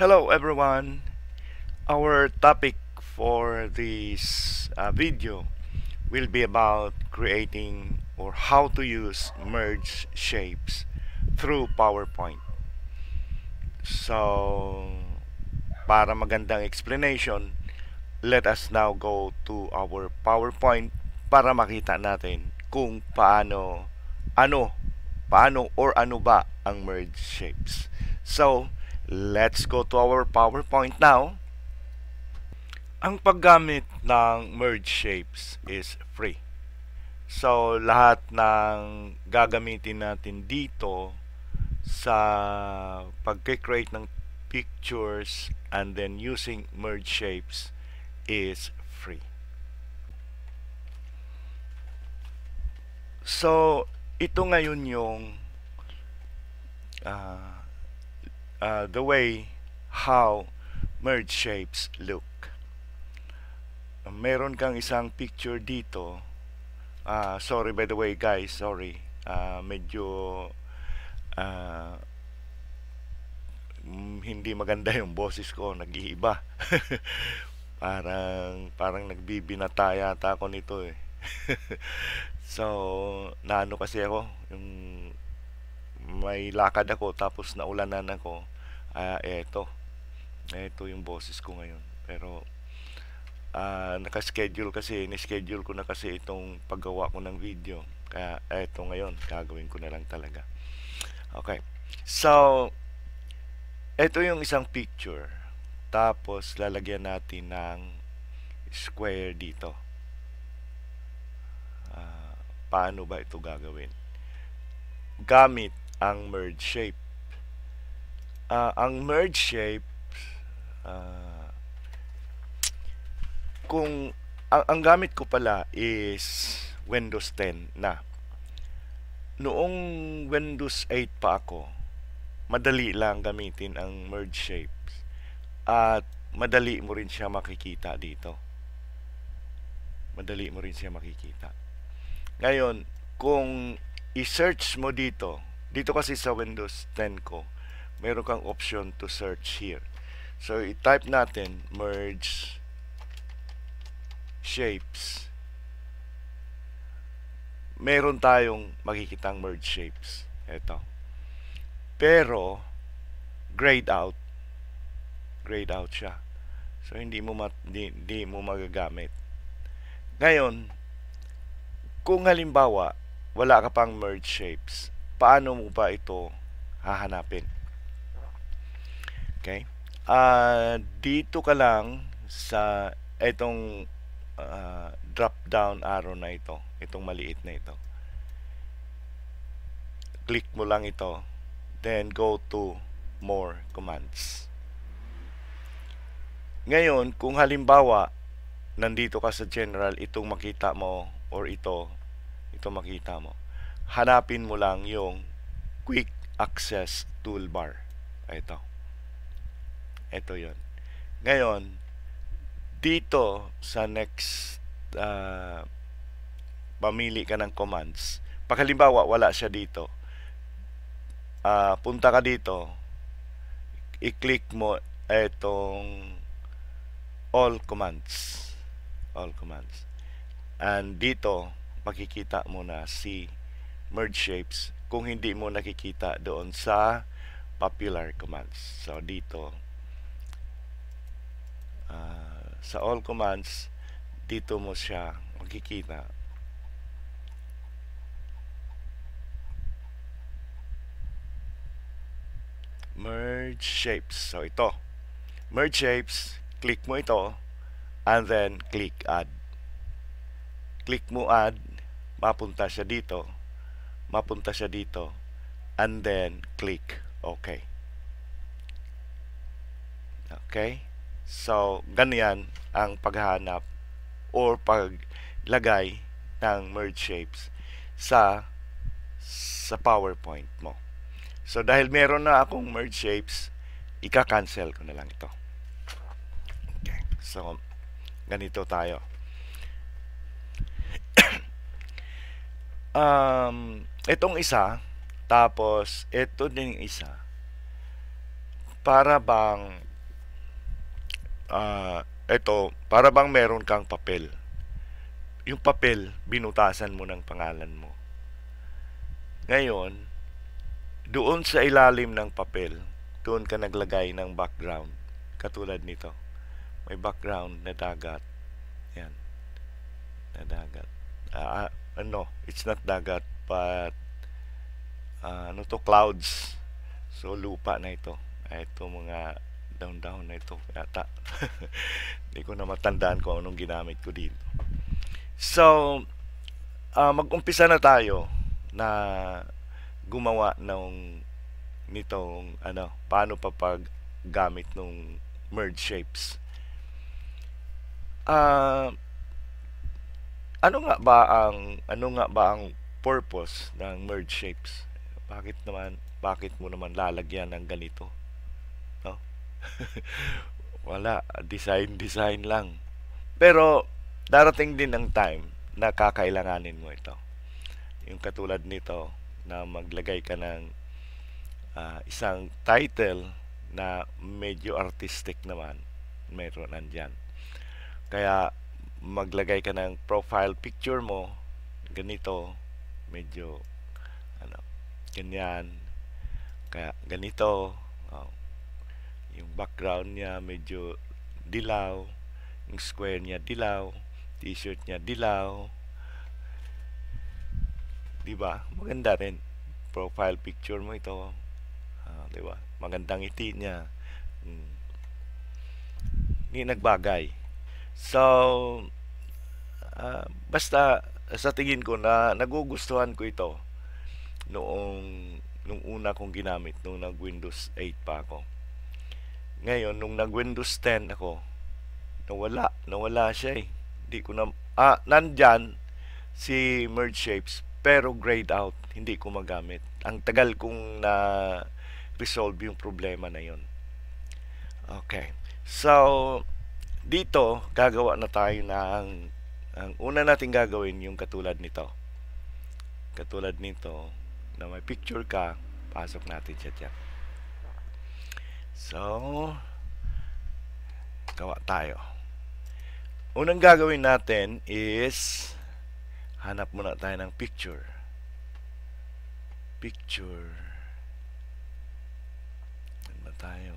Hello everyone. Our topic for this video will be about creating or how to use merge shapes through PowerPoint. So, para magandang explanation, let us now go to our PowerPoint para makita natin kung ano, ano ba ang merge shapes. So, let's go to our PowerPoint now. Ang paggamit ng merge shapes is free. So, lahat ng gagamitin natin dito sa pag-create ng pictures and then using merge shapes is free. So, ito ngayon yung the way how merge shapes look. Meron kang isang picture dito. Sorry by the way guys, sorry. Medyo hindi maganda yung boses ko, nag-iiba. parang nagbibinata yata ako nito eh. So, naano kasi ako, yung may lakad ako tapos naulanan ako. Eto yung boses ko ngayon. Pero naka-schedule kasi, ni-schedule ko na kasi itong paggawa ko ng video. Kaya eto ngayon, gagawin ko na lang talaga. Okay. So, eto yung isang picture. Tapos lalagyan natin ng square dito. Paano ba ito gagawin? Gamit ang merge shape. Ang merge shape kung ang gamit ko pala is Windows 10 na. Noong Windows 8 pa ako, madali lang gamitin ang merge shapes at madali mo rin siya makikita dito. Madali mo rin siya makikita. Ngayon, kung i-search mo dito kasi sa Windows 10 ko, meron kang option to search here. So, i-type natin merge shapes. Meron tayong makikitang merge shapes. Ito. Pero, grayed out siya. So, hindi mo magagamit. Ngayon, kung halimbawa, wala ka pang merge shapes, paano mo ba ito hahanapin? Okay? Dito ka lang sa itong drop down arrow na ito, itong maliit na ito. Click mo lang ito, then go to more commands. Ngayon, kung halimbawa nandito ka sa general, itong makita mo or ito makita mo, hanapin mo lang yung quick access toolbar. Ito yon. Ngayon, dito sa next pamili ka ng commands. Pag halimbawa wala siya dito, punta ka dito, i-click mo itong all commands. And dito makikita mo na si merge shapes kung hindi mo nakikita doon sa popular commands. So dito sa all commands, dito mo siya makikita. Merge shapes. So ito, merge shapes, click mo ito and then click add. Click mo add, mapunta siya dito, and then click OK. Okay? So, ganyan ang paghahanap or paglagay ng merge shapes sa PowerPoint mo. So, dahil meron na akong merge shapes, ika-cancel ko na lang ito. Okay. So, ganito tayo. Itong isa, tapos ito din isa, para bang Ito, para bang meron kang papel. Yung papel, binutasan mo ng pangalan mo. Ngayon, doon sa ilalim ng papel, doon ka naglagay ng background. Katulad nito. May background na dagat. Yan, na dagat. It's not dagat, but ano to, clouds. So, lupa na ito. Ito mga down na ito yata. Hindi ko na matandaan kung anong ginamit ko dito. So, mag-umpisa na tayo na gumawa nitong paano pa paggamit ng merge shapes. Ano nga ba ang purpose ng merge shapes? Bakit mo naman lalagyan ng ganito? No? Wala, design lang. Pero darating din ang time na kakailanganin mo ito. Yung katulad nito na maglagay ka ng isang title na medyo artistic naman, meron nandyan. Kaya maglagay ka ng profile picture mo, ganito, medyo ganyan. Kaya ganito, yung background niya medyo dilaw, yung square niya dilaw, t-shirt niya dilaw. Diba? Maganda rin. Profile picture mo ito. Diba? Magandang ngiti niya. Hindi nagbagay. So, basta sa tingin ko na nagugustuhan ko ito nung una kong ginamit, nung nag-Windows 8 pa ako. Ngayon, nung nag-Windows 10 ako, nawala siya eh. Hindi ko na, nandyan si Merge Shapes, pero grayed out, hindi ko magamit. Ang tagal kong na-resolve yung problema na yon. Okay. So, dito, gagawa na tayo ang una natin gagawin yung katulad nito. Katulad nito, na may picture ka, pasok natin siya dyan. So, gawa tayo. Unang gagawin natin is hanap muna tayo ng picture. Ano ba tayo?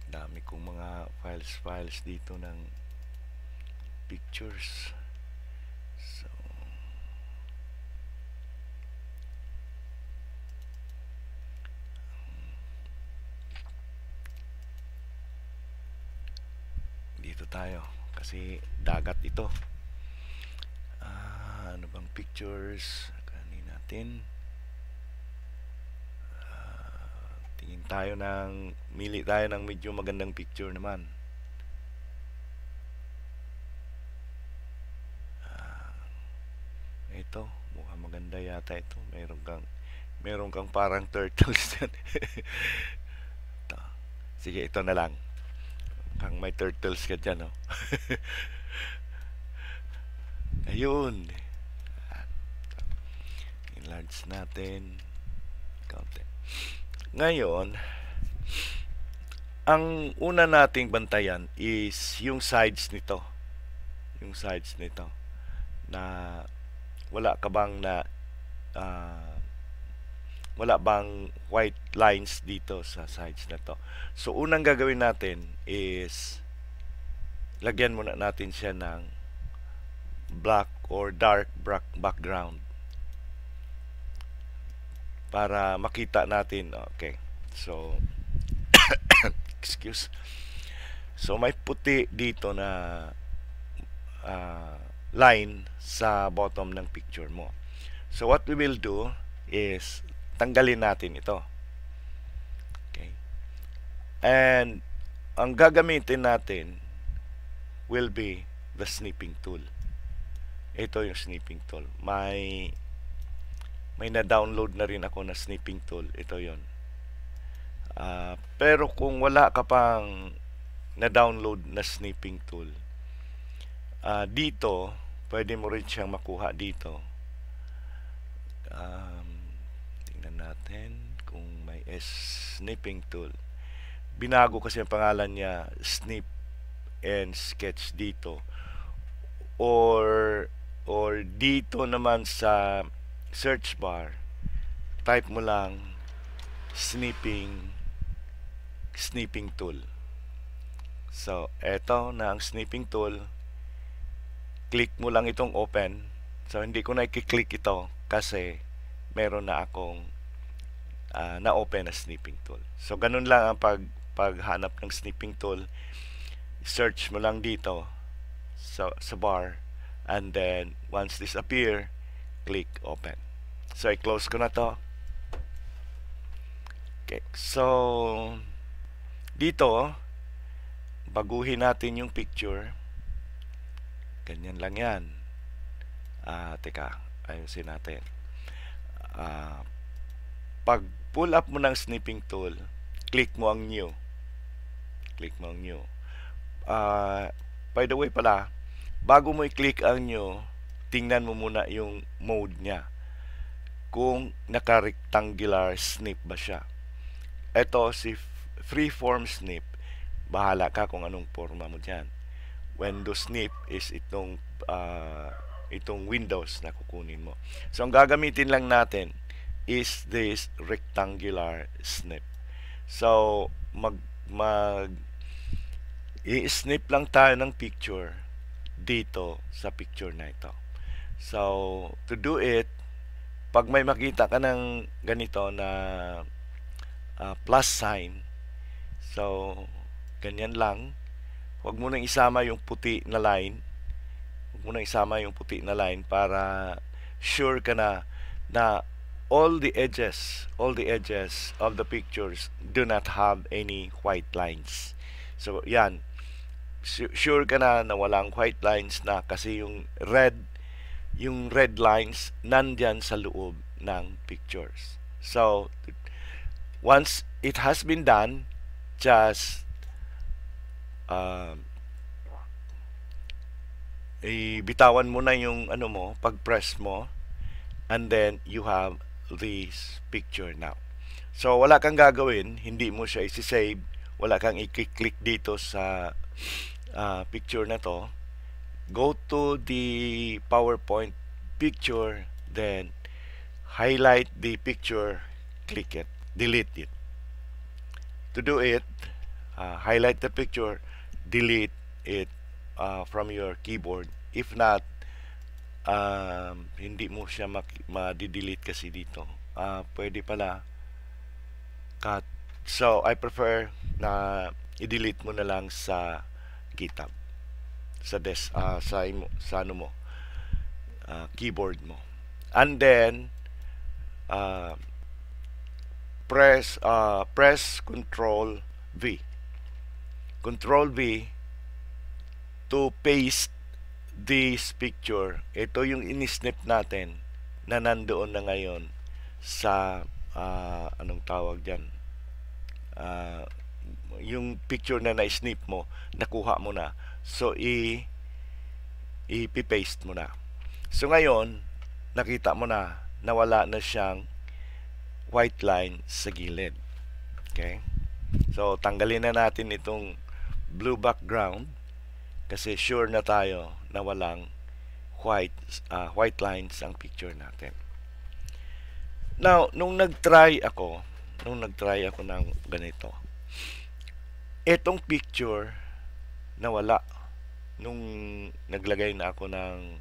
Dami kong mga files dito ng pictures. So, dito tayo kasi dagat ito. Ano bang pictures kanin natin? Mili tayo ng medyo magandang picture naman. Ito, mukhang maganda yata ito. Meron kang parang turtles dyan. Sige, ito na lang. Kang may turtles ka dyan, oh. Ayun. Enlarge natin. Konti. Ngayon, ang una nating bantayan is yung sides nito. Yung sides nito. Na wala bang white lines dito sa sides na to. So, unang gagawin natin is lagyan muna natin siya ng black or dark background para makita natin. Okay. So, excuse. So, may puti dito na line sa bottom ng picture mo. So, what we will do is tanggalin natin ito. Okay. And ang gagamitin natin will be the snipping tool. Ito yung snipping tool. May na-download na rin ako na snipping tool. Ito yon. Pero kung wala ka pang na-download na snipping tool, dito, pwede mo rin siyang makuha dito. Tingnan natin kung may snipping tool. binago kasi ang pangalan niya, Snip and Sketch dito. Or dito naman sa search bar, type mo lang snipping tool. So, eto na ang snipping tool. Click mo lang itong open. So, hindi ko na i-click ito kasi meron na akong na-open na snipping tool. So, ganun lang ang paghanap ng snipping tool. Search mo lang dito sa bar, and then once this appear, click open. So, i-close ko na to. Okay. So, dito, baguhin natin yung picture. Ganyan lang yan. Teka, ayusin natin. Pag pull up mo ng snipping tool, click mo ang new. Click mo ang new. By the way pala, bago mo i-click ang new, tingnan mo muna yung mode niya. Kung naka-rectangular snip ba siya. Ito, si freeform snip, bahala ka kung anong forma mo dyan. Windows snip is itong Windows na kukunin mo. So, ang gagamitin lang natin is this rectangular snip. So, i-snip lang tayo ng picture dito sa picture na ito. So, to do it, pag may makita ka ng ganito na plus sign, so, ganyan lang. Huwag mo nang isama yung puti na line. Huwag mo nang isama yung puti na line para sure ka na all the edges of the pictures do not have any white lines. So, yan. Sure ka na walang white lines na kasi yung red lines nandyan sa loob ng pictures. So, once it has been done, just bitawan mo na yung pag-press mo, and then you have this picture now. So, wala kang gagawin, hindi mo siya isi-save, wala kang i-click dito sa picture na to. Go to the PowerPoint picture, then highlight the picture, click it, delete it. To do it, highlight the picture, delete it from your keyboard. If not, hindi mo siya ma-delete kasi dito. Pwede pala cut. So, I prefer na i-delete mo na lang sa GitHub, sa keyboard mo. And then press Control V to paste this picture. Ito yung in-snip natin na nandoon na ngayon sa anong tawag dyan, yung picture na na-snip mo, nakuha mo na. So, i-paste mo na. So, ngayon, nakita mo na nawala na siyang white line sa gilid. Okay? So, tanggalin na natin itong blue background kasi sure na tayo na walang white lines ang picture natin. Now, nung nag-try ako ng ganito, etong picture nawala nung naglagay na ako ng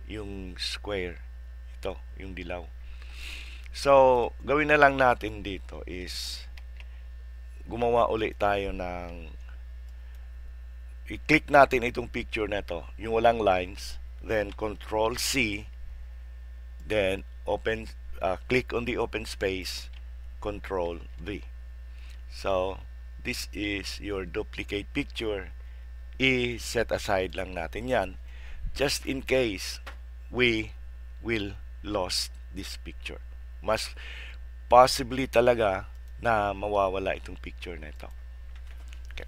yung square, ito, yung dilaw. So, gawin na lang natin dito is gumawa ulit tayo ng i-click natin itong picture na to, yung walang lines, then Control C, then click on the open space, Control V. So, this is your duplicate picture. I-set aside lang natin yan just in case we will lost this picture. Mas possibly talaga na mawawala itong picture na ito. Okay.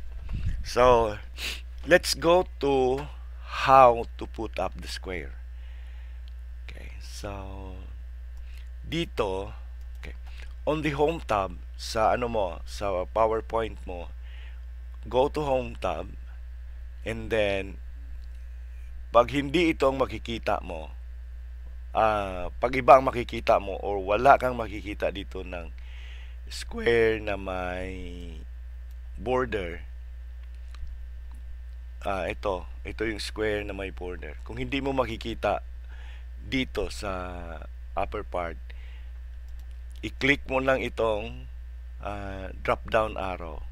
So, let's go to how to put up the square. Okay. So, dito, okay, on the home tab, sa ano mo, sa PowerPoint mo, go to Home tab, and then pag hindi ito ang makikita mo, pag iba ang makikita mo or wala kang makikita dito ng square na may border, ito yung square na may border. Kung hindi mo makikita dito sa upper part, i-click mo lang itong drop down arrow.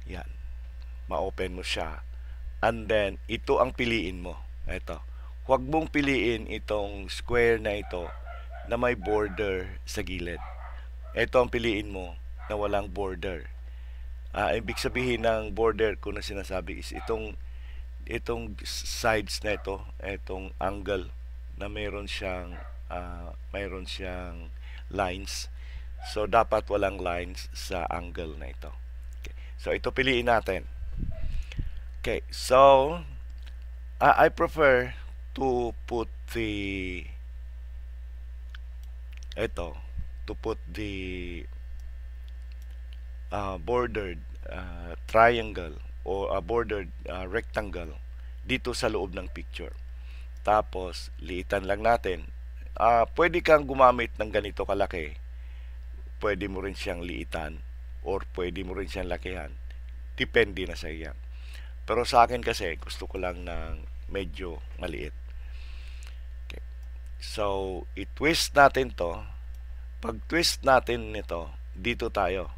Yan, ma-open mo siya, and then ito ang piliin mo. Ito, huwag mong piliin itong square na ito na may border sa gilid. Ito ang piliin mo na walang border. Ibig sabihin ng border ko na sinasabi is itong sides na ito, itong angle na mayroon siyang lines. So dapat walang lines sa angle na ito. Okay. So ito piliin natin. Okay, so I prefer to put the bordered triangle o bordered rectangle dito sa loob ng picture. Tapos liitan lang natin. Pwede kang gumamit ng ganito kalaki. Pwede mo rin siyang liitan or pwede mo rin siyang lakihan. Depende na sa iyo. Pero sa akin kasi gusto ko lang ng medyo maliit. Okay. So, i-twist natin to. Pag twist natin nito, dito tayo.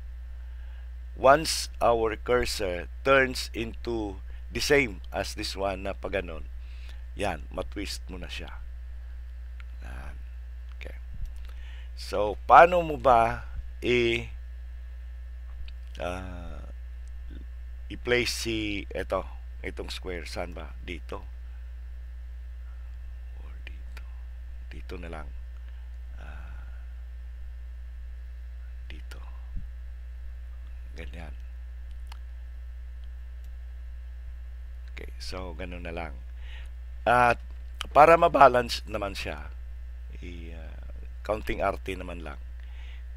Once our cursor turns into the same as this one na pag ganon, yan, matwist mo na siya. Yan. Okay. So, paano mo ba i-place itong square? Saan ba? Dito. Or dito. Dito na lang. Dito. Ganyan. Okay, so ganun na lang. At para ma-balance naman siya, counting arte naman lang.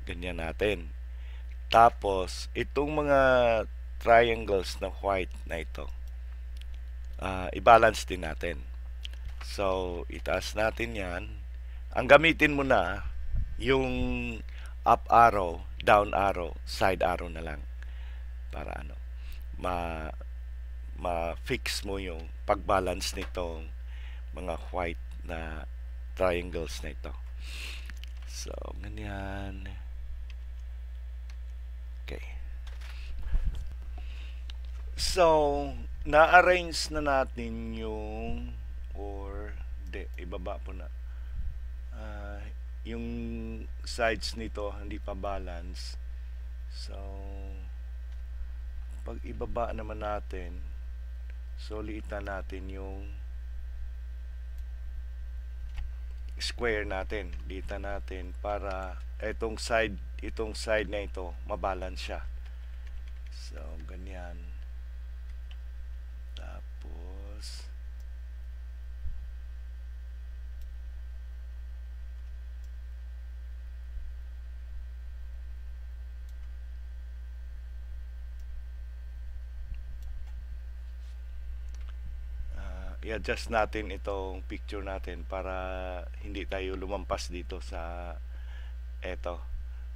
Ganyan natin. Tapos, itong mga triangles na white na ito, i-balance din natin. So, itaas natin yan. Ang gamitin mo na, yung up arrow, down arrow, side arrow na lang. Para ma-fix mo yung pag-balance nitong mga white na triangles na ito. So, ganyan. Okay. So, na-arrange na natin yung ibaba po na. Yung sides nito hindi pa balance. So, pag ibaba naman natin, so liitan natin yung square natin. Liitan natin para itong side na ito mabalance siya. So, ganyan. Tapos i-adjust natin itong picture natin para hindi tayo lumampas dito sa eto.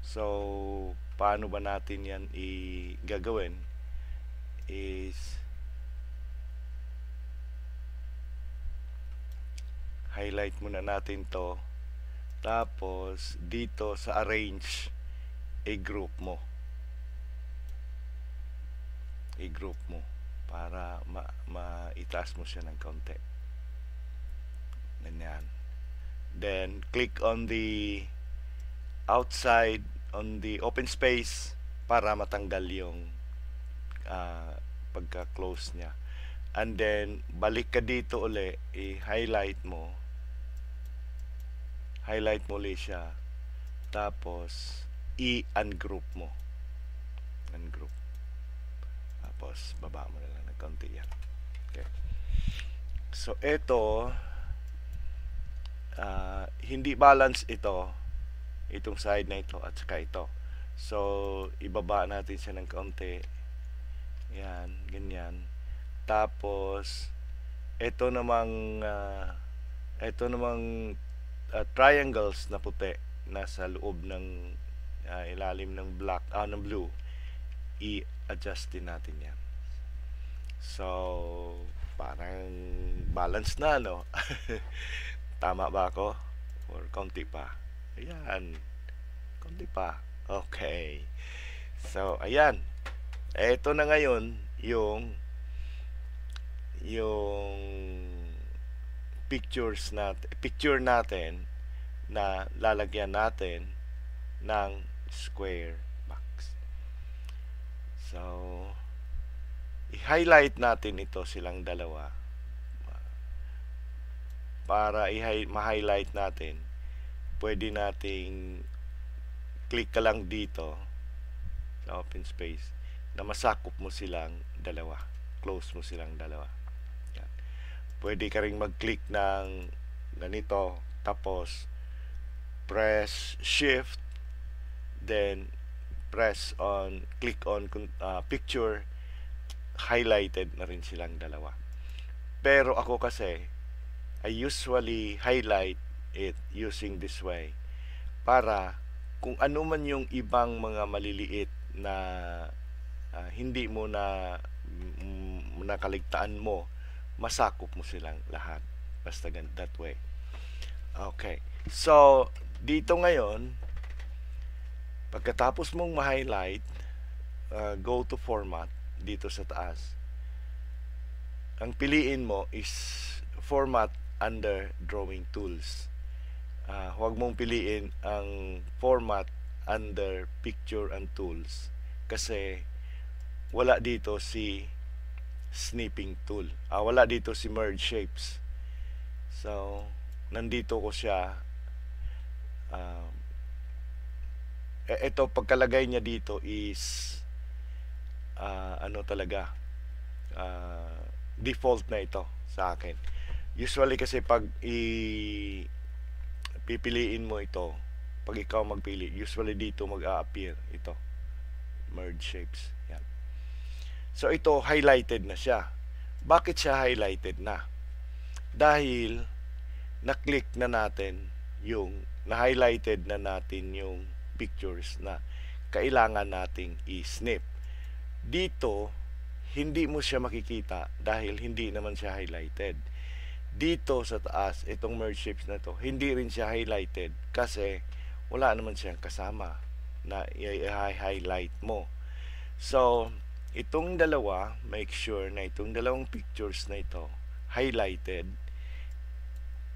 So, paano ba natin yan gagawin is highlight muna natin to, tapos dito sa arrange, i-group mo para maitaas mo siya ng konti. Ganyan. Then click on the outside, on the open space, para matanggal yung pagka-close niya. And then balik ka dito uli, i-highlight mo ulit siya, tapos i-ungroup mo. Ungroup. Tapos baba mo na lang ng konti yan. Okay. So ito, hindi balance itong side na ito at saka ito. So, ibaba natin siya ng kaunti. Yan, ganyan. Tapos, ito namang triangles na puti nasa loob ng ilalim ng ng blue, i-adjust din natin yan. So, parang balance na, no? Tama ba ako? Or konti pa? Ayan, konti pa. Okay. So, ayan. Ito na ngayon yung picture natin na lalagyan natin ng square box. So, i-highlight natin ito silang dalawa. Para ma-highlight natin, pwede nating click ka lang dito sa open space na masakop mo silang dalawa. Close mo silang dalawa. Yan. Pwede ka ring mag-click ng ganito, tapos press shift, then click on picture, highlighted na rin silang dalawa. Pero ako kasi, I usually highlight it using this way para kung ano man yung ibang mga maliliit na hindi mo na nakaligtaan mo, masakop mo silang lahat. Basta that way. Okay. So, dito ngayon, pagkatapos mong ma-highlight, go to format dito sa taas. Ang piliin mo is format under drawing tools. Huwag mong piliin ang format under picture and tools kasi wala dito si snipping tool. Wala dito si merge shapes. So, nandito ko siya. Ito, pagkalagay niya dito is talaga default na ito sa akin. Usually kasi pag pipiliin mo ito, pag ikaw magpili, usually dito mag-a-appear ito, merge shapes. Yan. So ito highlighted na siya. Bakit siya highlighted na? Dahil na-click na natin na-highlighted na natin yung pictures na kailangan nating i-snip. Dito hindi mo siya makikita dahil hindi naman siya highlighted. Dito sa taas, itong merge shapes na to, hindi rin siya highlighted kasi wala naman siyang kasama na i-highlight mo. So, itong dalawa, make sure na itong dalawang pictures na ito, highlighted.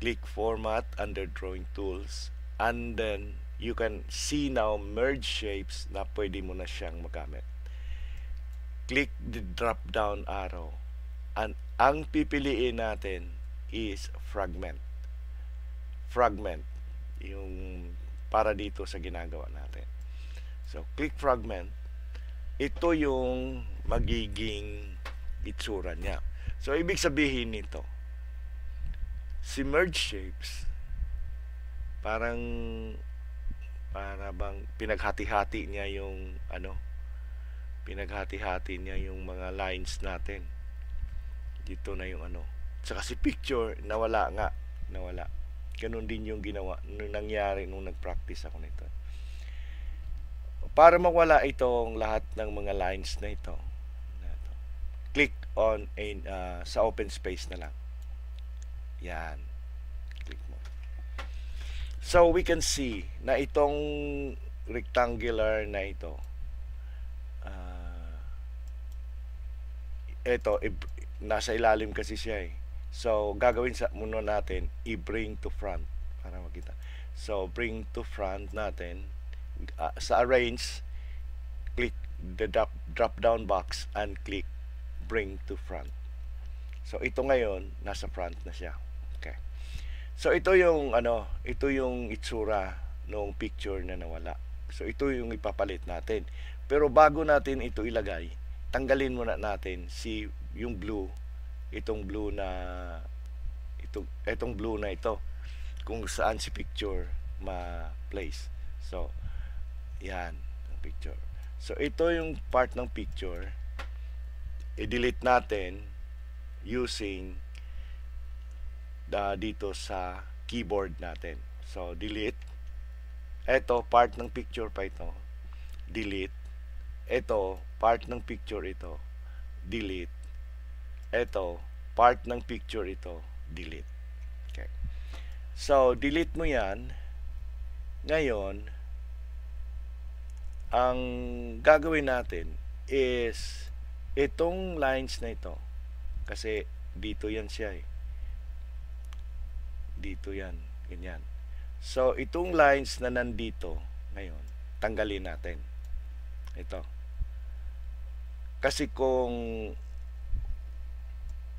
Click format under drawing tools, and then you can see now merge shapes na pwede mo na siyang magamit. Click the drop down arrow, and ang pipiliin natin is fragment, yung para dito sa ginagawa natin. So click fragment, ito yung magiging itsura niya. So ibig sabihin nito, si merge shapes para bang pinaghati-hati niya yung pinaghati-hati niya yung mga lines natin. Dito na yung Saka si picture, nawala. Ganun din yung ginawa, nangyari nung nag-practice ako nito. Para mawala itong lahat ng mga lines na ito, click on sa open space na lang. Yan. Click mo. So, we can see na itong rectangular na ito, nasa ilalim kasi siya eh. So, gagawin muna natin, i-bring to front para makita. So, bring to front natin. Sa arrange, click the drop down box and click bring to front. So, ito ngayon, nasa front na siya. Okay. So, ito yung itsura ng picture na nawala. So, ito yung ipapalit natin. Pero bago natin ito ilagay, tanggalin muna natin yung blue, itong blue na ito kung saan si picture ma-place. So, yan. picture. So ito yung part ng picture, i-delete natin using dito sa keyboard natin. So delete. Ito part ng picture pa ito. Delete. Ito part ng picture ito. Delete. Ito part ng picture ito. Delete. Okay. So delete mo yan. Ngayon, ang gagawin natin is itong lines na ito, kasi dito yan siya dito yan, ganyan. So itong lines na nandito ngayon, tanggalin natin ito, kasi kung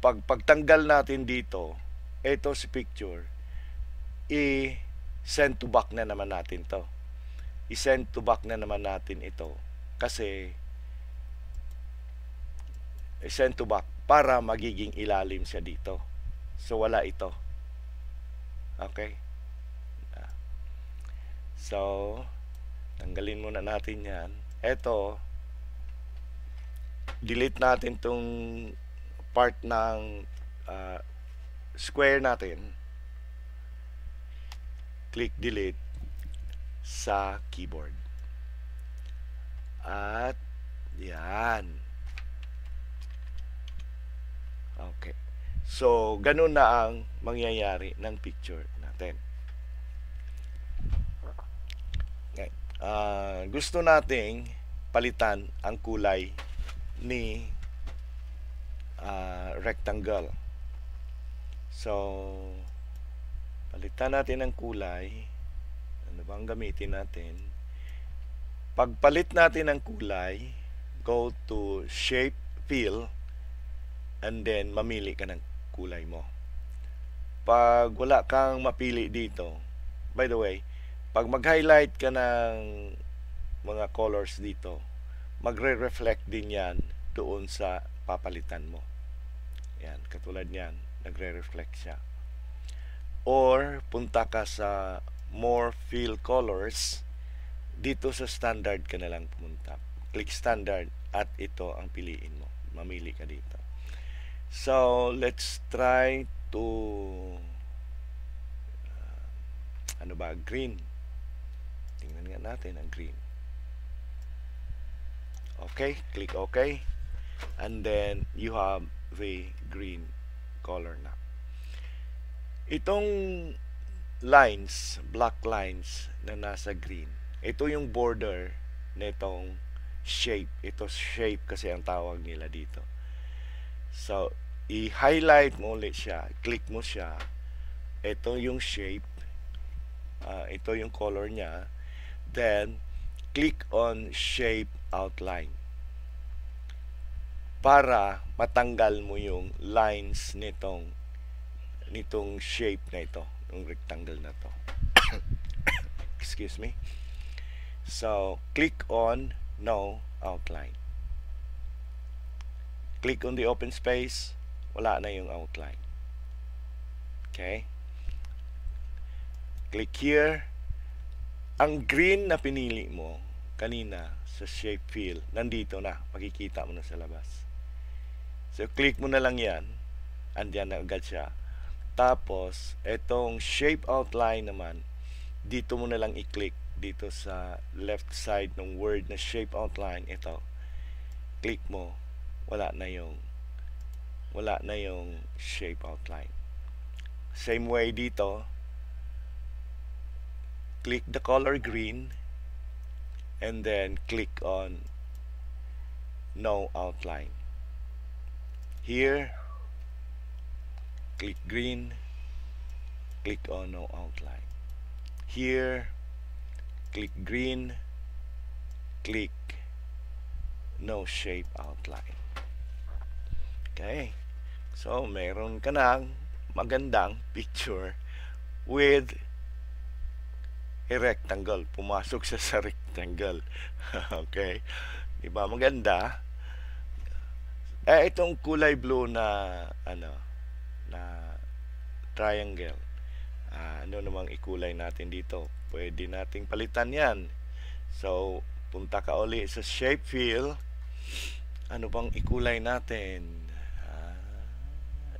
pagtanggal natin dito, ito si picture, i-send to back na naman natin to. I-send to back na naman natin ito. Kasi, i-send to back para magiging ilalim siya dito. So, wala ito. Okay? So, tanggalin muna natin yan. Ito, delete natin tong part ng square natin. Click delete sa keyboard. At yan. Okay. So, ganun na ang mangyayari ng picture natin. Okay. Gusto nating palitan ang kulay ni rectangle. So, palitan natin ang kulay. Ano ba ang gamitin natin? Pagpalit natin ng kulay, go to shape, fill, and then mamili ka ng kulay mo. Pag wala kang mapili dito, by the way, pag mag-highlight ka ng mga colors dito, magre-reflect din yan doon sa papalitan mo. Yan, katulad yan, nagre-reflect siya. Or punta ka sa more fill colors, dito sa standard ka na lang pumunta. Click standard at ito ang piliin mo. Mamili ka dito. So, let's try to ano ba? Green. Tingnan nga natin ang green. Okay, click OK. And then, you have the green color na. Itong lines, black lines na nasa green, ito yung border nitong shape. Ito shape kasi ang tawag nila dito. So, i-highlight mo ulit siya. Click mo siya. Ito yung shape. Ito yung color niya. Then, click on shape outline. Para matanggal mo yung lines nitong shape na ito. Yung rectangle na to. Excuse me. So, click on no outline. Click on the open space. Wala na yung outline. Okay? Click here. Ang green na pinili mo kanina sa shape fill, nandito na. Makikita mo na sa labas. So, click mo na lang yan. Andiyan na agad siya. Tapos, itong shape outline naman, dito mo na lang i-click dito sa left side ng word na shape outline. Ito, click mo, wala na yung shape outline. Same way dito, click the color green and then click on no outline. Here, click green, click on no outline. Here, click green, click no shape outline. Okay. So, meron ka ng magandang picture with a rectangle. Pumasok siya sa rectangle. Okay. Diba maganda? Itong kulay blue na na triangle. Ano namang ikulay natin dito? Pwede nating palitan yan. So, Punta ka uli sa shape fill. Ano bang ikulay natin?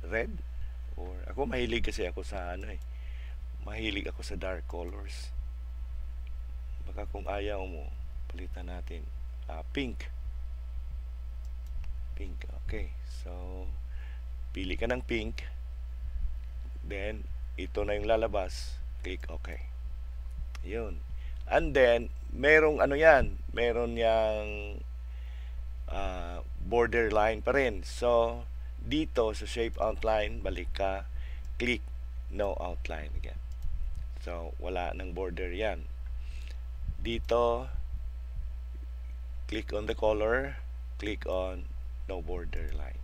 Red? Or ako mahilig kasi ako sa mahilig ako sa dark colors. Baka kung ayaw mo, palitan natin pink. Pink, okay. So, pili ka ng pink. Then, ito na yung lalabas. Click okay. Yun. And then, merong meron yang borderline pa rin. So, dito sa shape outline, balik ka, click no outline again. So, wala ng border yan. Dito, click on the color, click on no border line.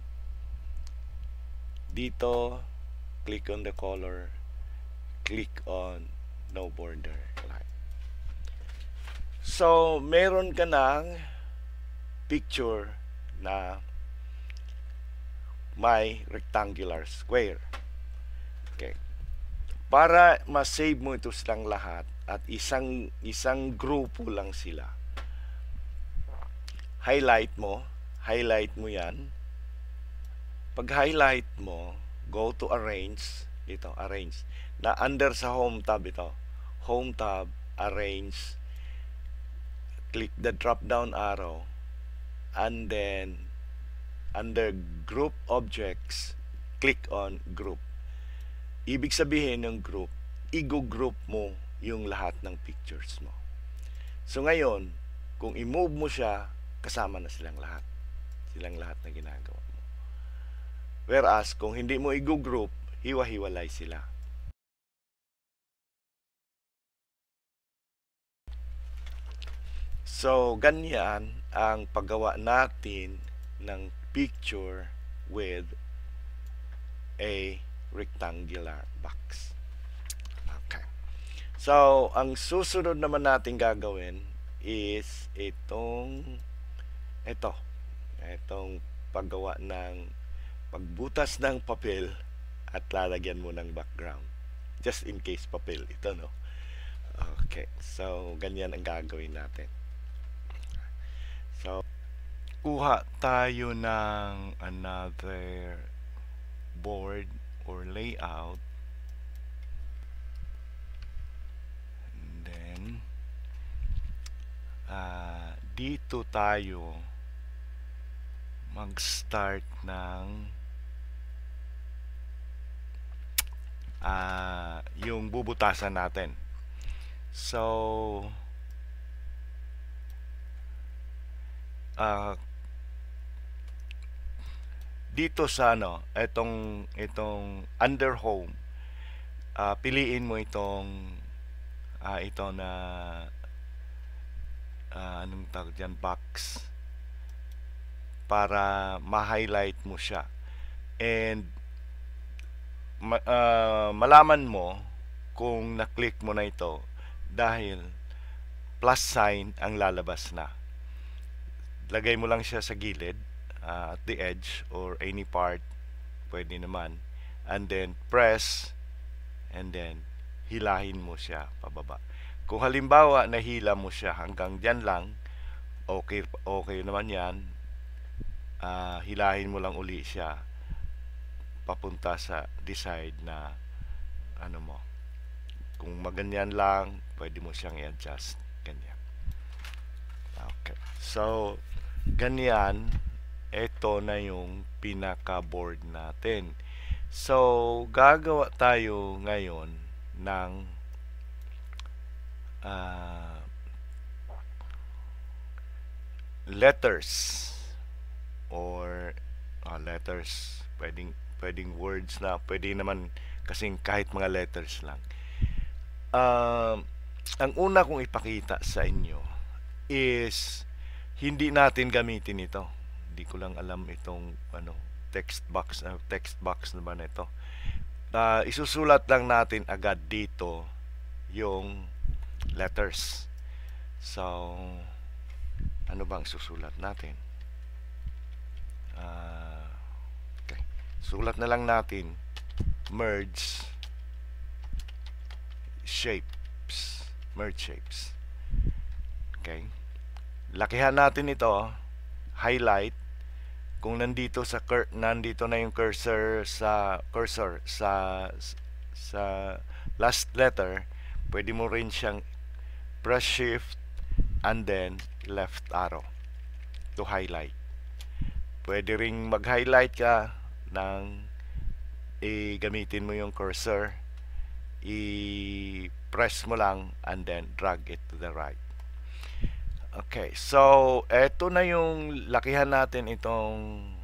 Dito, click on the color, click on no border line. So, meron ka ng picture na may rectangular square. Okay. Para ma-save mo ito silang lahat at isang grupo lang sila, highlight mo yan. Pag highlight mo, go to arrange, dito, arrange, na under sa home tab ito, home tab, arrange, click the drop down arrow, and then under group objects, click on group. Ibig sabihin ng group, i-group mo yung lahat ng pictures mo. So ngayon, kung i-move mo siya, kasama na silang lahat. Silang lahat na ginagawa mo. Whereas, kung hindi mo i-group, hiwa-hiwalay sila. So, ganyan ang paggawa natin ng picture with a rectangular box. Okay. So, ang susunod naman natin gagawin is itong paggawa ng pagbutas ng papel at lalagyan mo ng background. Just in case papel ito, no? Okay. So, ganyan ang gagawin natin. So, kuha tayo ng another board or layout, and then dito tayo mag-start ng yung bubutasan natin. So, dito sa itong under home, piliin mo itong ito na anong tawag dyan, box, para ma-highlight mo siya and malaman mo kung na-click mo na ito dahil plus sign ang lalabas na. Lagay mo lang siya sa gilid, at the edge or any part, pwede naman, and then press, and then hilahin mo siya pababa. Kung halimbawa nahila mo siya hanggang dyan lang, okay naman yan. Hilahin mo lang uli siya papunta sa decide na mo. Kung maganyan lang, pwede mo siyang i-adjust ganyan. Okay. So, ganyan, ito na yung pinaka-board natin. So, gagawa tayo ngayon ng letters or letters, pwedeng words na, pwede naman kasing kahit mga letters lang. Ang una kong ipakita sa inyo is hindi natin gamitin ito. Hindi ko lang alam itong text box naman ito. Isusulat lang natin agad dito yung letters. So, ano bang susulat natin? Okay. Sulat na lang natin merge shapes. Okay. lakihan natin ito, highlight. Kung nandito nandito na yung cursor sa last letter, pwede mo rin siyang press shift and then left arrow to highlight. Pwede ring mag-highlight ka ng gamitin mo yung cursor, i-press mo lang and then drag it to the right. Okay, so eto na yung lakihan natin itong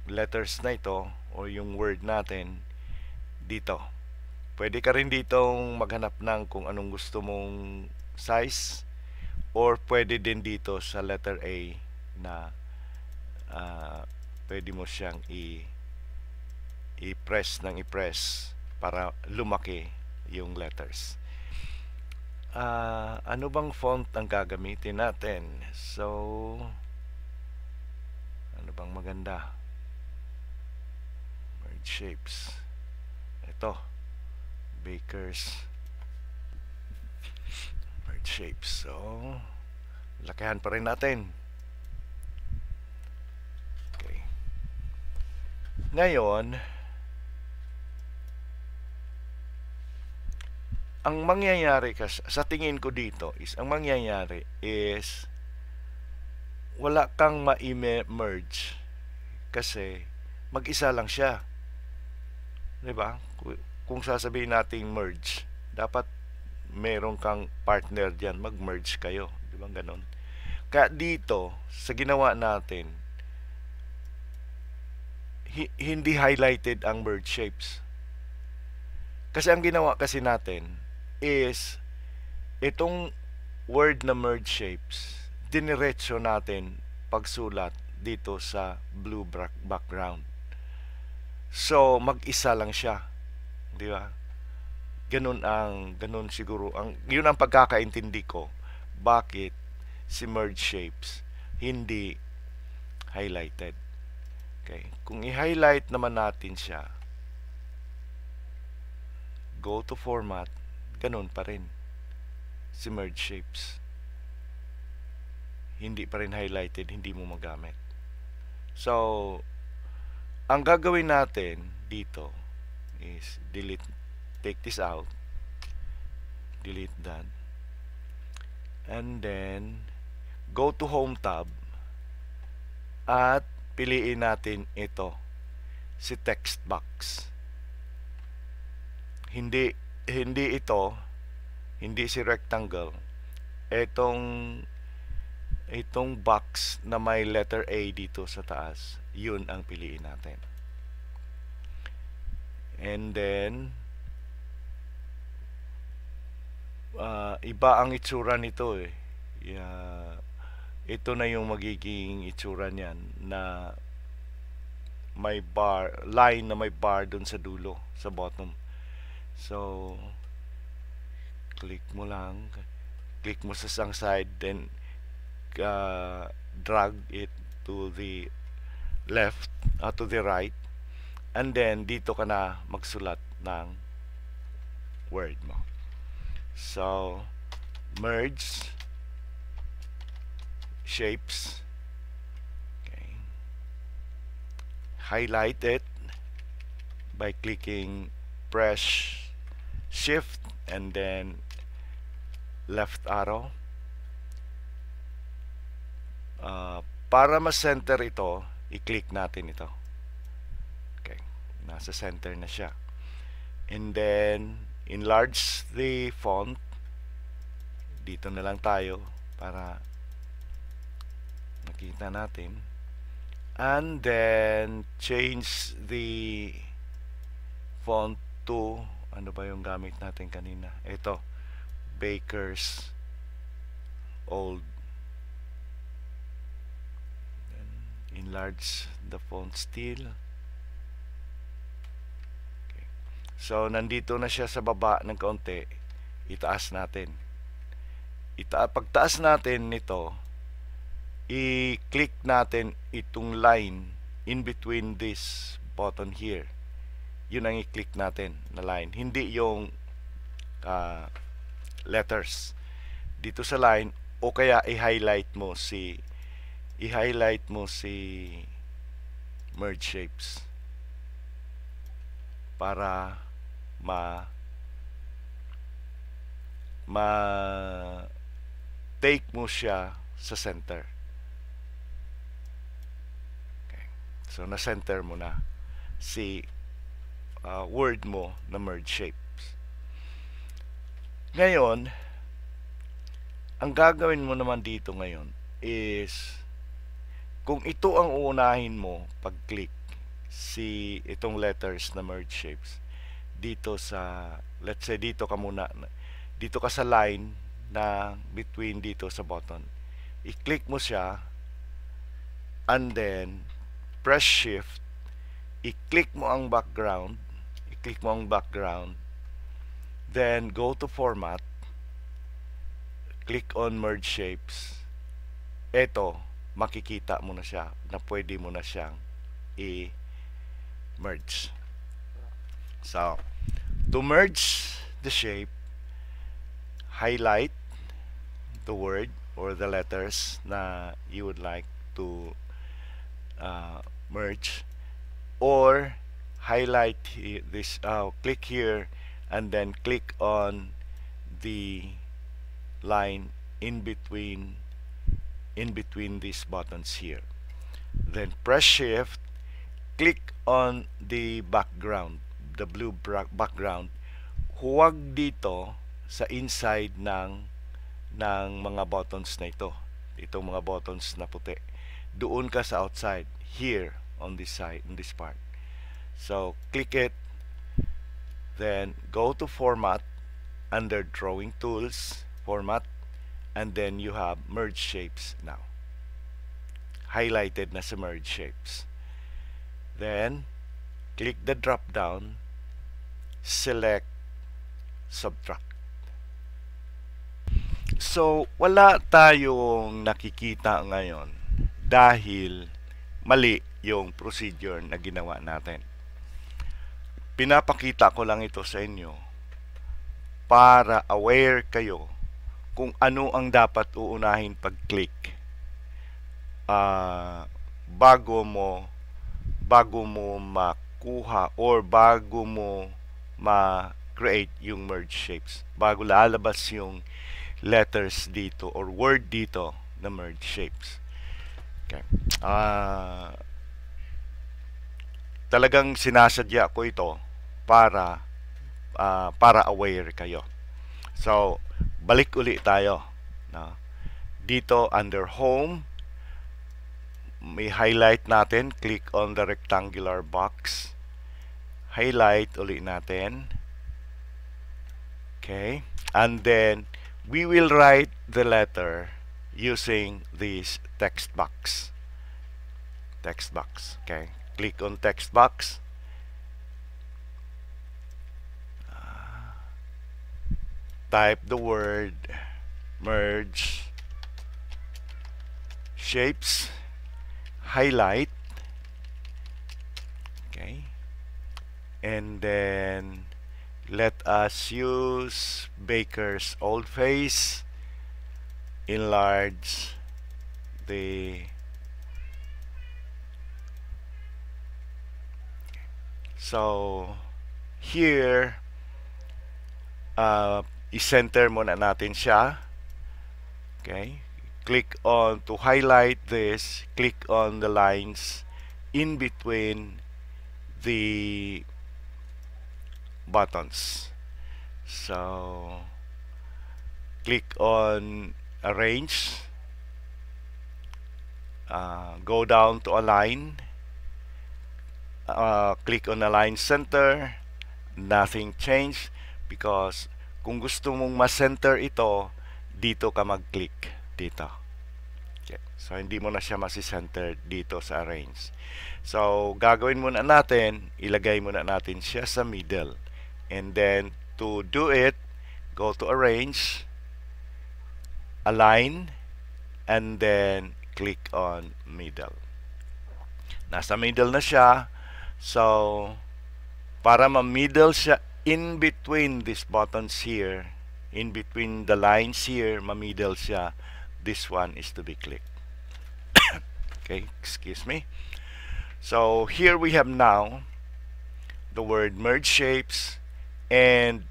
letters na ito o yung word natin dito. Pwede ka rin ditong maghanap ng kung anong gusto mong size, or pwede din dito sa letter A na pwede mo siyang i-press para lumaki yung letters. Ano bang font ang gagamitin natin? So, ano bang maganda? Merge shapes. Ito, Baker's Merge shapes. So, lakihan pa rin natin. Okay. Ngayon, ang mangyayari sa tingin ko dito is, wala kang ma-merge kasi mag-isa lang siya. 'Di ba? Kung sasabihin nating merge, dapat meron kang partner diyan, mag-merge kayo, 'di ba ganon? Kaya dito sa ginawa natin, hindi highlighted ang merge shapes. Kasi ang ginawa kasi natin is itong word na merge shapes, diniretso natin pagsulat dito sa blue background. So mag-isa lang siya, di ba? Ganun siguro yun ang pagkakaintindi ko bakit si merge shapes hindi highlighted. Okay, kung i-highlight naman natin siya, go to format, ganun pa rin si merge shapes, hindi pa rin highlighted, hindi mo magamit. So ang gagawin natin dito is take this out, delete that, and then go to home tab at piliin natin ito, si text box. Hindi si rectangle. Itong box na may letter A dito sa taas, yun ang piliin natin. And then iba ang itsura nito eh. Ito na yung magiging itsura niyan, na may line na may bar dun sa dulo, sa bottom. So click mo sa isang side, then drag it to the left, to the right, and then dito ka na magsulat ng word mo. So merge shapes, okay. Highlight it by clicking press shift and then left arrow. Para ma-center ito, i-click natin ito. Okay, nasa center na siya. And then enlarge the font. Dito na lang tayo para makita natin. And then change the font to, ano ba yung gamit natin kanina? Ito, Baker's Old. Then enlarge the font still. Okay. So nandito na siya sa baba ng kaunti. Itaas natin. Pagtaas natin nito, i-click natin itong line in between this button here. Yun ang i-click natin na line, hindi yung letters. dito sa line, o kaya i-highlight mo si merge shapes para ma take mo siya sa center. Okay. So na center mo na si word mo na merge shapes. Ngayon, ang gagawin mo naman dito ngayon is, kung ito ang uunahin mo pag-click, si itong letters na merge shapes, dito sa, let's say dito ka muna, dito ka sa line na between dito sa button, i-click mo siya, and then press shift, i-click mo ang background, then go to format, click on merge shapes. Eto, makikita mo na siya na pwede mo na siyang i-merge. So, to merge the shape, highlight the word or the letters na you would like to merge, or highlight this, click here and then click on the line in between these buttons here, then press shift, click on the background, the blue background. Huwag dito sa inside ng mga buttons na ito, itong mga buttons na puti. Doon ka sa outside, here on this side, on this part. So click it, then go to format, under drawing tools, format, and then you have merge shapes now. Highlighted na sa merge shapes. Then click the drop down, select subtract. So wala tayong nakikita ngayon dahil mali yung procedure na ginawa natin. Pinapakita ko lang ito sa inyo para aware kayo kung ano ang dapat uunahin pag-click bago mo makuha or bago mo ma-create yung merge shapes, bago lalabas yung letters dito or word dito na merge shapes. Okay. Talagang sinasadya ko ito para aware kayo. So balik uli tayo, no? Dito under home, may highlight natin, click on the rectangular box, highlight uli natin. Okay, and then we will write the letter using this text box. Okay, click on text box, type the word merge shapes, highlight, okay, and then let us use Baker's Old Face, enlarge the so here i-center muna natin siya. Okay, click on to highlight this, click on the lines in between the buttons. So click on arrange, go down to align, click on align center, nothing changed, because kung gusto mong ma-center ito, dito ka mag-click dito. Okay. So hindi mo na siya masi-center dito sa arrange. So gagawin muna natin, ilagay muna natin siya sa middle, and then to do it, go to arrange, align, and then click on middle. Nasa middle na siya. So para ma-middle siya in between these buttons here, in between the lines here, mamiddle siya. This one is to be clicked. Okay, excuse me. So here we have now the word merge shapes, and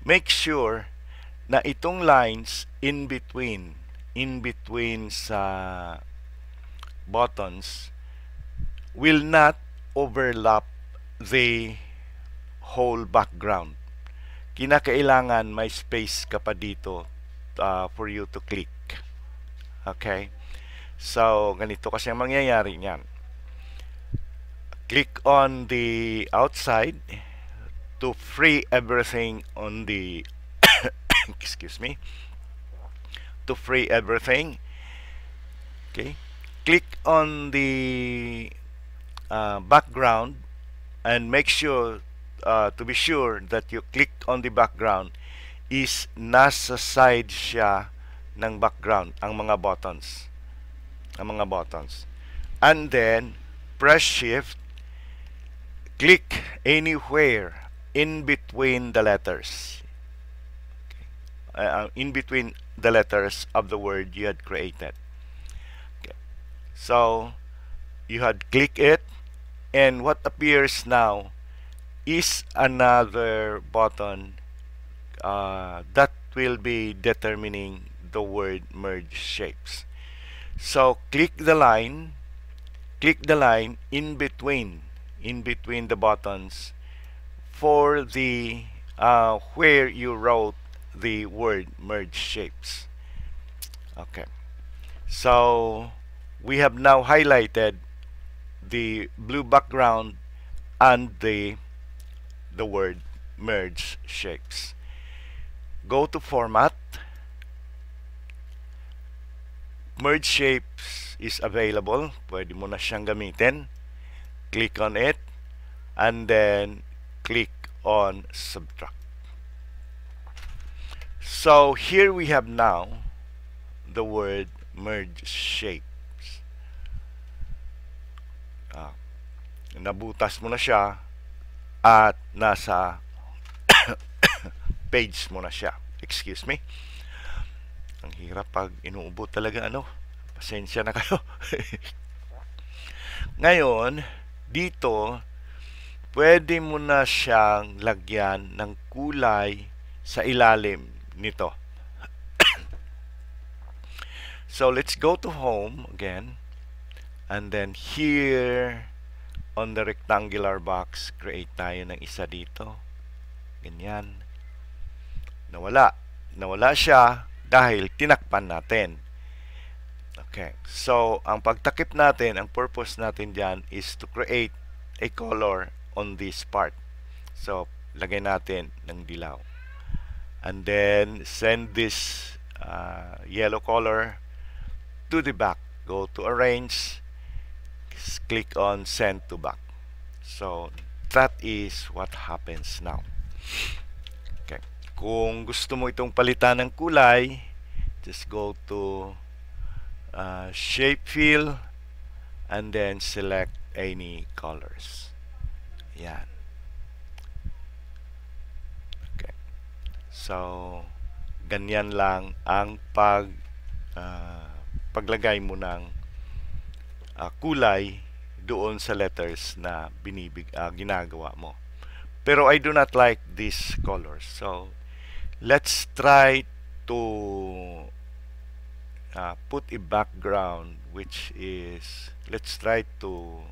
make sure na itong lines in between sa buttons will not overlap the whole background. Kinakailangan may space ka pa dito for you to click. Okay? So, ganito kasi ang mangyayari niyan. Click on the outside to free everything on the excuse me, to free everything. Okay, click on the background and make sure to be sure that you clicked on the background is nasa side siya ng background ang mga buttons, and then press shift, click anywhere in between the letters, in between the letters of the word you had created. Okay. So you had clicked it, and what appears now is another button that will be determining the word merge shapes. So click the line in between the buttons for the where you wrote the word merge shapes. Okay, so we have now highlighted the blue background and the word merge shapes. Go to format. Merge shapes is available. Pwede mo na siyang gamitin. Click on it and then click on subtract. So here we have now the word merge shapes. Nabutas mo na siya at nasa page mo na siya. Excuse me. Ang hirap pag inuubo talaga, pasensya na kayo. Ngayon, dito pwede mo na siyang lagyan ng kulay sa ilalim nito. So let's go to home again, and then here on the rectangular box, create tayo ng isa dito. Ganyan. Nawala siya dahil tinakpan natin. Okay, so ang pagtakip natin, ang purpose natin dyan is to create a color on this part. So lagay natin ng dilaw, and then send this yellow color to the back. Go to arrange, click on send to back. So that is what happens now. Okay, kung gusto mo itong palitan ng kulay, just go to shape fill and then select any colors. Yan. Okay, so ganyan lang ang paglagay mo ng kulay doon sa letters na ginagawa mo. Pero I do not like these colors, so let's try to put a background, which is, let's try to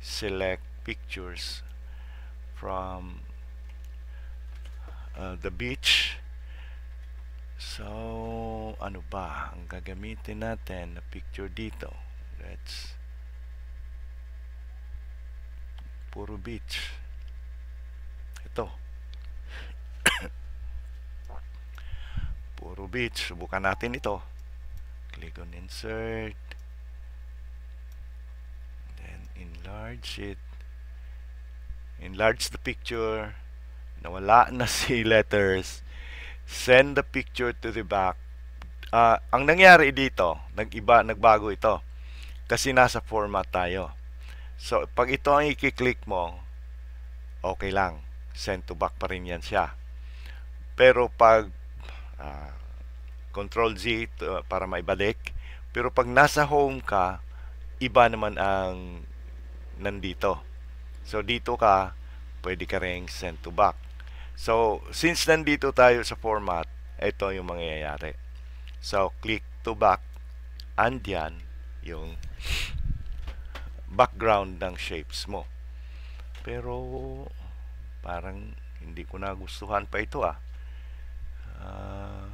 select pictures from the beach. So ano ba ang gagamitin natin na picture dito? Let's puro beach. Ito. Puro beach. Subukan natin ito. Click on insert, then enlarge it. Enlarge the picture. Nawala na si letters. Send the picture to the back. Ang nangyari dito, nagbago ito kasi nasa format tayo. So pag ito ang i-click mo, okay lang, send to back pa rin yan siya. Pero pag Ah, Control Z para maibalik. Pero pag nasa home ka, iba naman ang nandito. So dito ka, pwede ka ring send to back. So since nandito tayo sa format, ito yung mangyayari. So click to back, andyan yung background ng shapes mo. Pero parang hindi ko nagustuhan pa ito Ah,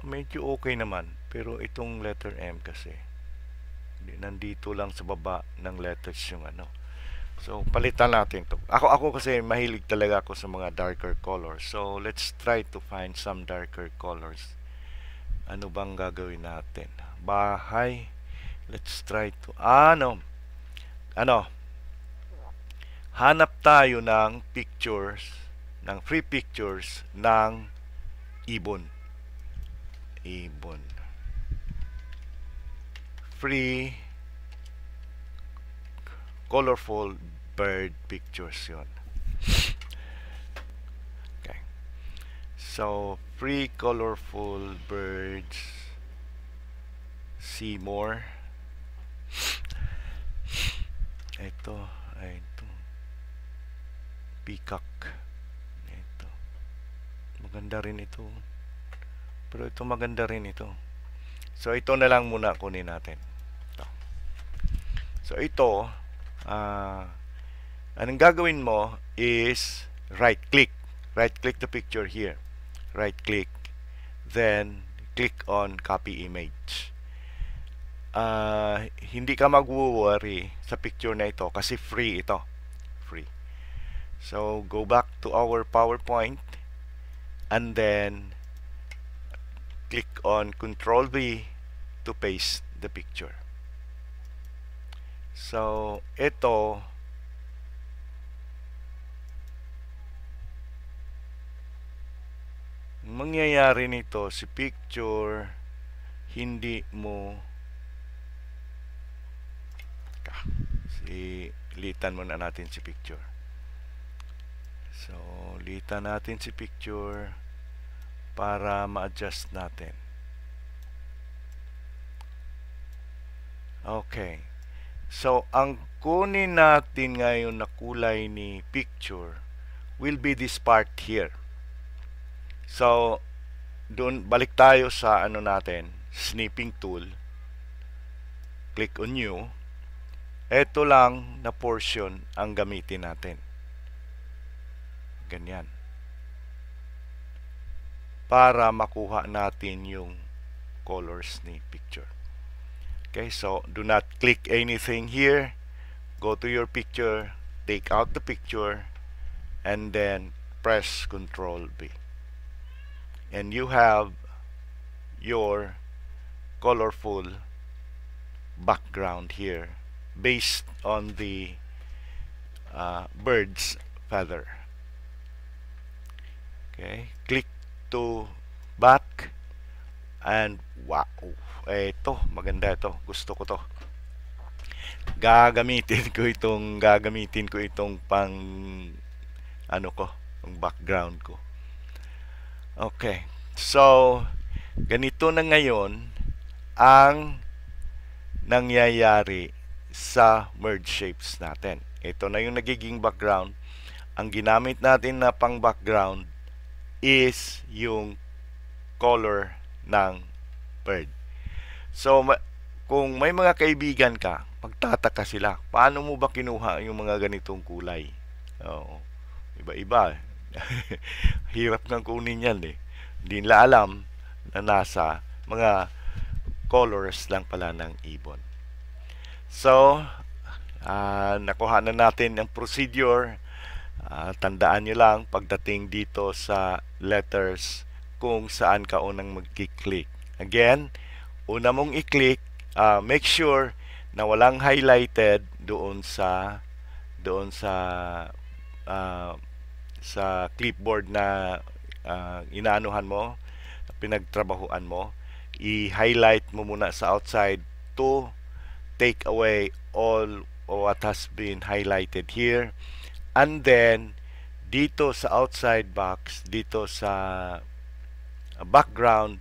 medyo okay naman. Pero itong letter M kasi, nandito lang sa baba ng letters yung ano. So, palitan natin to. Ako kasi mahilig talaga ako sa mga darker colors. So, let's try to find some darker colors. Ano bang gagawin natin? Bahay. Let's try to, ano, hanap tayo ng pictures, ng free pictures ng ibon. Ibon. Free colorful bird pictures yon. Okay. So, free colorful birds. See more. Ito. Peacock. Ito. Maganda rin ito. Pero ito maganda rin ito. So, ito na lang muna kunin natin. Ito. So, ito, anong gagawin mo is right-click. Right-click the picture here. Right-click. Then, click on copy image. Hindi ka mag-worry sa picture na ito kasi free ito. Free. So, go back to our PowerPoint and then click on Control V to paste the picture. So, ito mangyayari nito si picture hindi mo litan muna natin si picture. So, litan natin si picture para ma-adjust natin. Okay. So, ang kunin natin ngayon na kulay ni picture will be this part here. So, doon balik tayo sa ano natin, snipping tool. Click on new. Ito lang na portion ang gamitin natin. Ganyan. Para makuha natin yung colors ni picture. Okay, so do not click anything here. Go to your picture, take out the picture, and then press Control V. And you have your colorful background here based on the bird's feather. Okay, click to back and wow, eto maganda ito, gusto ko to. Gagamitin ko itong pang ano ko, yung background ko. Okay, so ganito na ngayon ang nangyayari sa merge shapes natin. Ito na yung nagiging background. Ang ginamit natin na pang background is yung color ng bird. So, kung may mga kaibigan ka, magtataka sila, paano mo ba kinuha yung mga ganitong kulay? Oo, iba-iba. Hirap nang kunin yan eh. Hindi nila alam na nasa mga colors lang pala ng ibon. So, nakuha na natin ang procedure. Tandaan nyo lang pagdating dito sa letters kung saan ka unang mag-click. Again, una mong i-click, make sure na walang highlighted doon sa clipboard na inaanuhan mo, pinagtrabahuan mo. I-highlight mo muna sa outside to take away all what has been highlighted here, and then dito sa outside box, dito sa background,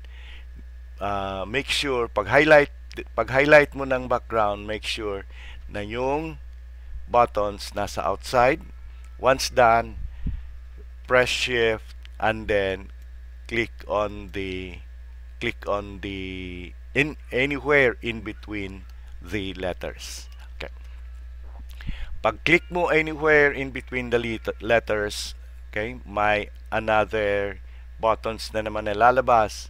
make sure pag highlight mo ng background, make sure na yung buttons nasa outside. Once done, press shift and then click on the in anywhere in between the letters. Okay. Pag click mo anywhere in between the letters, okay, may another buttons na naman na lalabas.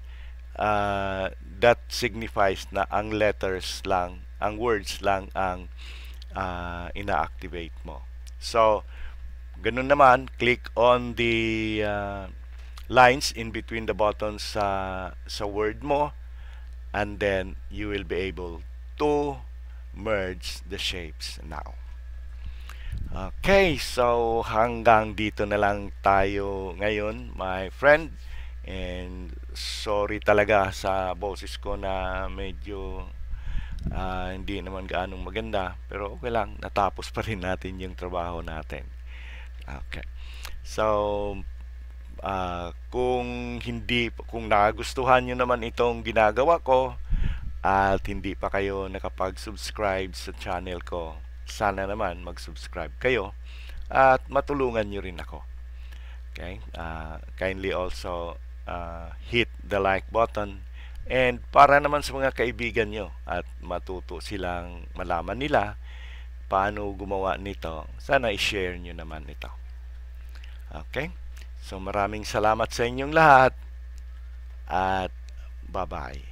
That signifies na ang letters lang, ang words lang ang ina-activate mo. So, ganun naman, click on the lines in between the buttons sa word mo, and then you will be able to merge the shapes now. Okay, so hanggang dito na lang tayo ngayon, my friend. And sorry talaga sa boses ko na medyo hindi naman gaanong maganda, pero okay lang, natapos pa rin natin yung trabaho natin. Okay. So, kung nagustuhan nyo naman itong ginagawa ko at hindi pa kayo nakapag-subscribe sa channel ko, sana naman mag-subscribe kayo at matulungan nyo rin ako. Okay? Kindly also hit the like button, and para naman sa mga kaibigan nyo at matuto silang malaman nila paano gumawa nito, sana i-share nyo naman ito. Okay? So maraming salamat sa inyong lahat at bye-bye.